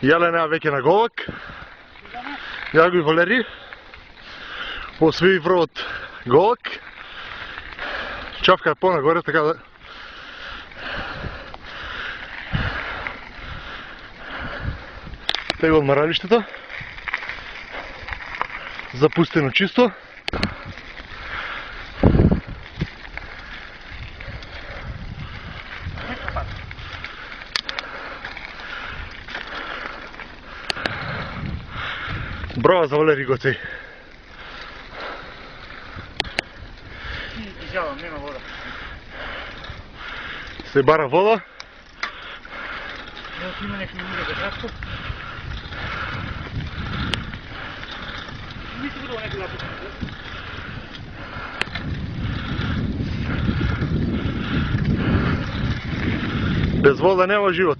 Jelena već je na golak. Ja go i Valeri. Osvoji vrot golak. Čapka je polna gore, така да... Тега отмаралището. Запустено чисто. Браво за Валери Гоцей. Изявам, нема вода. Се бара вода. Може има някакви луѓе за кратко. Не си будало некој лапот. Без вода няма живот.